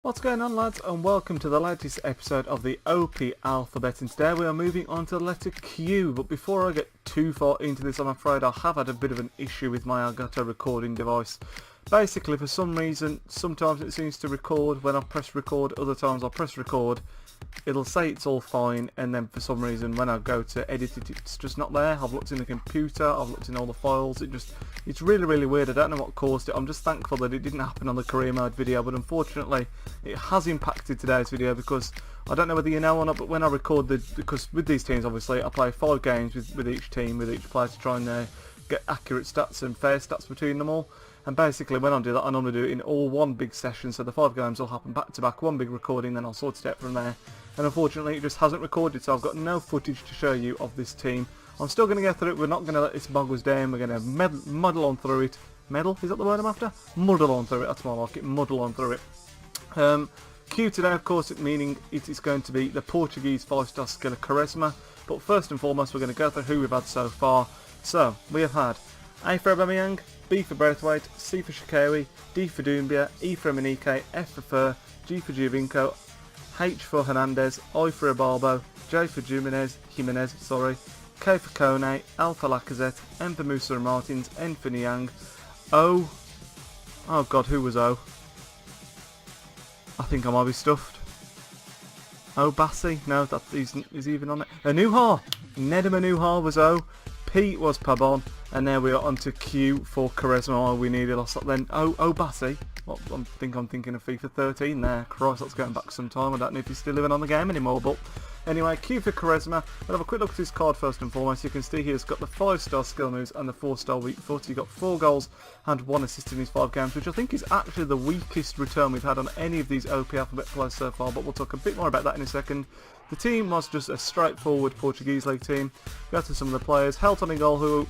What's going on, lads, and welcome to the latest episode of the OP Alphabet, and today we are moving on to the letter Q. But before I get too far into this, I'm afraid I have had a bit of an issue with my Elgato recording device. Basically, for some reason, sometimes it seems to record when I press record, other times I press record, it'll say it's all fine, and then for some reason when I go to edit it, it's just not there. I've looked in the computer, I've looked in all the files, it's really weird. I don't know what caused it. I'm just thankful that it didn't happen on the career mode video, but unfortunately it has impacted today's video because I don't know whether you know or not, but when I record because with these teams obviously I play 5 games with each team, with each player to try and get accurate stats and fair stats between them all. And basically when I do that, I normally do it in all one big session, so the 5 games will happen back to back, one big recording, then I'll sort it out from there. And unfortunately it just hasn't recorded, so I've got no footage to show you of this team. I'm still going to go through it. We're not going to let this bog us down. We're going to muddle on through it. Meddle? Is that the word I'm after? Muddle on through it. That's more like it. Muddle on through it. Q today, of course, meaning it is going to be the Portuguese 5-star skiller Quaresma. But first and foremost, we're going to go through who we've had so far. So, we have had A for Aubameyang, B for Braithwaite, C for Shaqiri, D for Doumbia, E for Emenike, F for Fur, G for Giovinco, H for Hernandez, I for Ibarbo, J for Jimenez, K for Kone, L for Lacazette, M for Musa and Martins, N for Niang, O, oh god, who was O? I think I might be stuffed. O Bassi? No, that is even on it. Anuha! Nedum Anuha was O, P was Pabon, and now we are on to Q for Quaresma. Oh, we needed lost that then. O Bassi? Well, I'm thinking of FIFA 13 there. Christ, that's going back some time. I don't know if he's still living on the game anymore, but anyway, Q for Quaresma. We'll have a quick look at his card first and foremost. You can see he's got the 5-star skill moves and the 4-star weak foot. He got 4 goals and 1 assist in his 5 games, which I think is actually the weakest return we've had on any of these OP Alphabet players so far, but we'll talk a bit more about that in a second. The team was just a straightforward Portuguese league team. Go to some of the players. Helton in goal, who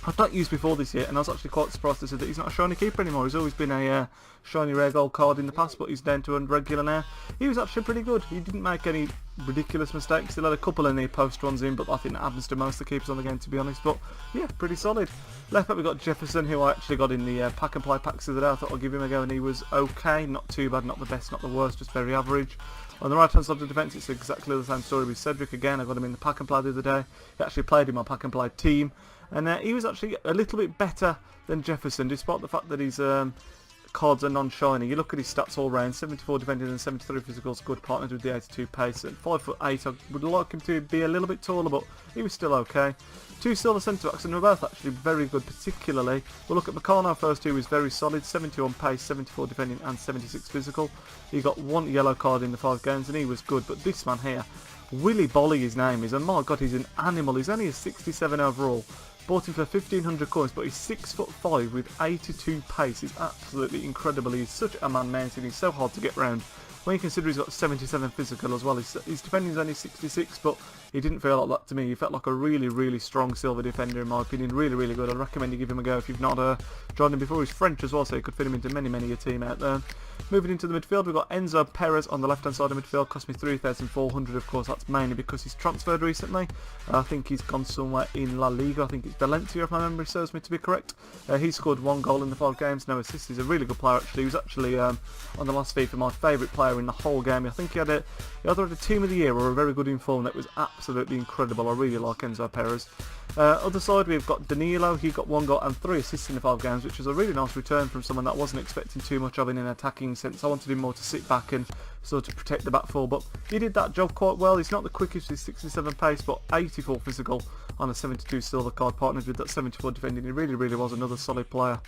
I've not used before this year, and I was actually quite surprised to see that he's not a shiny keeper anymore. He's always been a shiny rare gold card in the past, but he's down to a regular now. He was actually pretty good. He didn't make any ridiculous mistakes. Still had a couple of near post runs in, but I think that happens to most of the keepers on the game, to be honest. But yeah, pretty solid. Left back we got Jefferson, who I actually got in the pack and play packs the other day. I thought I'll give him a go, and he was okay. Not too bad, not the best, not the worst, just very average. On the right hand side of the defence, it's exactly the same story with Cedric again. I got him in the pack and play the other day. He actually played in my pack and play team, and he was actually a little bit better than Jefferson, despite the fact that his cards are non-shiny. You look at his stats all round: 74 defending and 73 physicals, good, partnered with the 82 pace. At 5'8", I would like him to be a little bit taller, but he was still okay. 2 silver centre backs, and they're both actually very good. Particularly, we'll look at Meccano first, who was very solid: 71 pace, 74 defending and 76 physical. He got 1 yellow card in the 5 games, and he was good. But this man here, Willy Bolly his name is, and my god, he's an animal. He's only a 67 overall. Bought him for 1,500 coins, but he's 6'5" with 82 pace. He's absolutely incredible. He's such a man mountain. He's so hard to get round. When you consider he's got 77 physical as well, his defending is only 66, but he didn't feel like that to me. He felt like a really strong silver defender in my opinion. Really good. I'd recommend you give him a go if you've not joined him before. He's French as well, so you could fit him into many a team out there. Moving into the midfield, we've got Enzo Perez on the left hand side of midfield. Cost me 3,400, of course. That's mainly because he's transferred recently. I think he's gone somewhere in La Liga. I think it's Valencia, if my memory serves me to be correct. He scored 1 goal in the 5 games, no assists. He's a really good player actually. He was actually on the last FIFA my favourite player in the whole game. I think he either had a team of the year or a very good inform. That was absolutely incredible. I really like Enzo Perez. Other side, we've got Danilo. He got 1 goal and 3 assists in the 5 games, which is a really nice return from someone that I wasn't expecting too much of in an attacking sense. I wanted him more to sit back and sort of protect the back four, but he did that job quite well. He's not the quickest with 67 pace, but 84 physical on a 72 silver card, partnered with that 74 defending. He really was another solid player.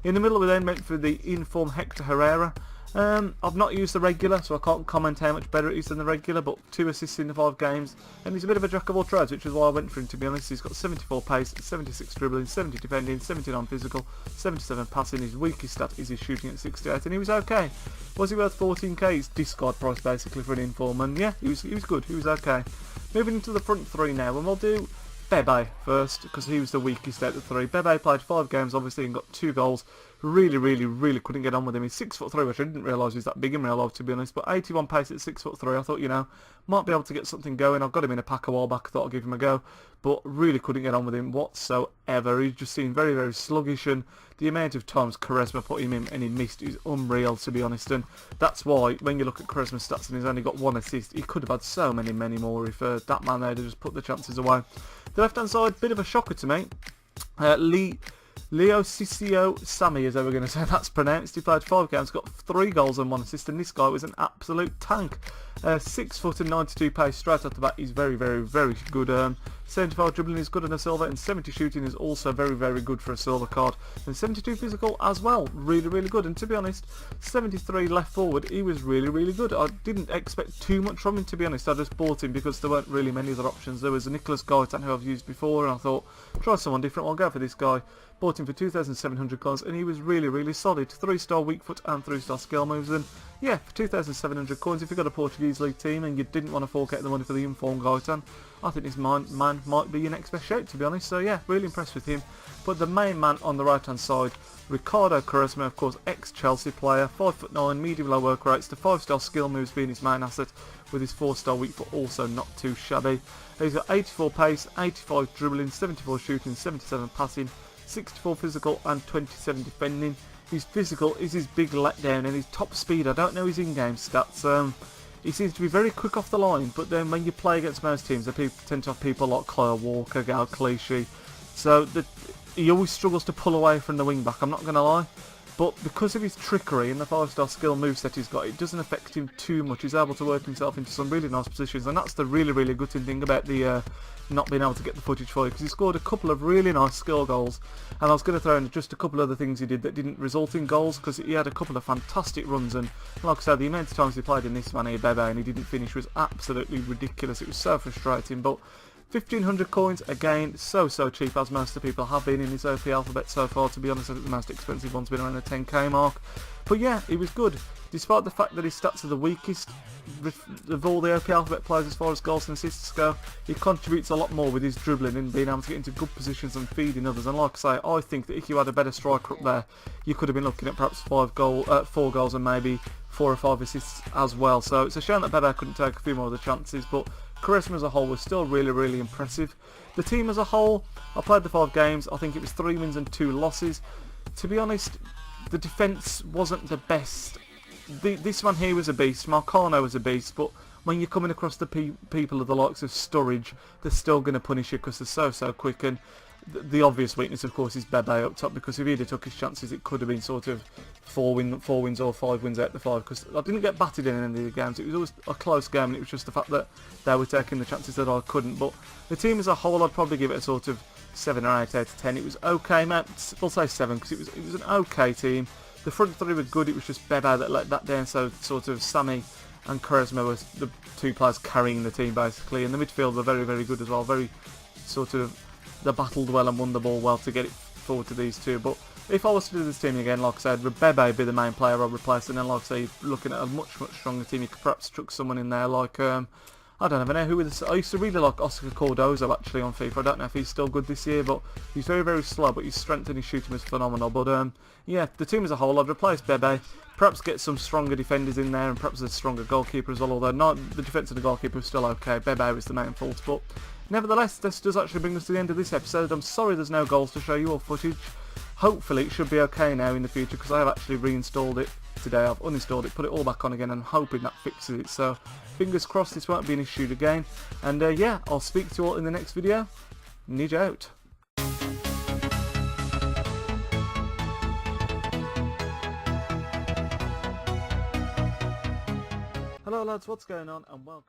In the middle, we then went for the inform Hector Herrera. I've not used the regular, so I can't comment how much better it is than the regular, but 2 assists in the 5 games, and he's a bit of a jack of all trades, which is why I went for him, to be honest. He's got 74 pace, 76 dribbling, 70 defending, 79 physical, 77 passing. His weakest stat is his shooting at 68, and he was okay. Was he worth 14k? It's discard price basically for an inform, and yeah, he was good, he was okay. Moving into the front 3 now, and we'll do Bebe first, because he was the weakest out of the 3. Bebe played 5 games obviously and got 2 goals, really couldn't get on with him. He's 6'3", which I didn't realise he was that big in real life, to be honest. But 81 pace at 6'3", I thought, you know, might be able to get something going. I've got him in a pack a while back. I thought I'd give him a go, but really couldn't get on with him whatsoever. He just seemed very sluggish, and the amount of times Quaresma put him in and he missed is unreal, to be honest. And that's why when you look at Quaresma's stats and he's only got 1 assist, he could have had so many more if that man there had just put the chances away. The left hand side, bit of a shocker to me. Leo Cicio Sammy, as they were going to say that's pronounced. He played 5 games, got 3 goals and 1 assist, and this guy was an absolute tank. 6 foot and 92 pace straight off the bat. He's very good. 75 dribbling is good on a silver, and 70 shooting is also very good for a silver card. And 72 physical as well, really good. And to be honest, 73 left forward, he was really good. I didn't expect too much from him, to be honest. I just bought him because there weren't really many other options. There was a Nicholas Gaitan who I've used before, and I thought, try someone different, I'll go for this guy. Bought him for 2,700 coins, and he was really solid. 3-star weak foot and 3-star skill moves, and yeah, for 2,700 coins, if you've got a Portuguese league team and you didn't want to fork out the money for the informed Gaitan, I think this man might be your next best shout, to be honest. So yeah, really impressed with him. But the main man on the right hand side, Ricardo Quaresma, of course, ex-Chelsea player, 5'9", medium low work rates, the 5-star skill moves being his main asset, with his 4-star weak foot also not too shabby. He's got 84 pace, 85 dribbling, 74 shooting, 77 passing, 64 physical and 27 defending. His physical is his big letdown, and his top speed, I don't know his in-game stats. He seems to be very quick off the line, but then when you play against most teams, they tend to have people like Kyle Walker, Gal Clichy, so he always struggles to pull away from the wing back, I'm not going to lie. But because of his trickery and the 5-star skill moveset he's got, it doesn't affect him too much. He's able to work himself into some really nice positions, and that's the really good thing about the not being able to get the footage for you, because he scored a couple of really nice skill goals, and I was going to throw in just a couple of other things he did that didn't result in goals, because he had a couple of fantastic runs, and like I said, the amount of times he played in this man here, Bebe, and he didn't finish was absolutely ridiculous. It was so frustrating. But 1,500 coins, again, so cheap, as most of the people have been in this OP alphabet so far. To be honest, I think the most expensive one's been around the 10k mark. But yeah, it was good. Despite the fact that his stats are the weakest of all the OP alphabet players as far as goals and assists go, he contributes a lot more with his dribbling and being able to get into good positions and feeding others. And like I say, I think that if you had a better striker up there, you could have been looking at perhaps 4 goals and maybe 4 or 5 assists as well. So it's a shame that Bebe couldn't take a few more of the chances, but Quaresma as a whole was still really impressive. The team as a whole, I played the 5 games, I think it was 3 wins and 2 losses. To be honest, the defence wasn't the best. This one here was a beast, Marcano was a beast, but when you're coming across the people of the likes of Sturridge, they're still going to punish you because they're so quick. And the obvious weakness, of course, is Bebe up top, because if he'd have took his chances, it could have been sort of 4 wins or 5 wins out of the 5, because I didn't get battered in any of the games. It was always a close game, and it was just the fact that they were taking the chances that I couldn't. But the team as a whole, I'd probably give it a sort of 7 or 8 out of 10. It was okay, mate. We'll say 7, because it was an okay team. The front 3 were good, it was just Bebe that let that down, so sort of Sammy and Quaresma were the 2 players carrying the team basically, and the midfield were very good as well. Very sort of, they battled well and won the ball well to get it forward to these 2. But if I was to do this team again, like I said, would Bebe be the main player I'd replace, and then like I say, looking at a much stronger team, you could perhaps chuck someone in there like I don't even know who was. I used to really like Oscar Cardozo actually on FIFA. I don't know if he's still good this year, but he's very slow, but his strength and his shooting was phenomenal. But yeah, the team as a whole, I'd replace Bebe, perhaps get some stronger defenders in there, and perhaps a stronger goalkeeper as well, although the defence of the goalkeeper was still okay. Bebe was the main fault, but nevertheless, this does actually bring us to the end of this episode. I'm sorry there's no goals to show you or footage. Hopefully it should be okay now in the future, because I have actually reinstalled it today. I've uninstalled it, put it all back on again, and hoping that fixes it. So fingers crossed this won't be an issue again. And yeah, I'll speak to you all in the next video. Need you out. Hello lads, what's going on, and welcome.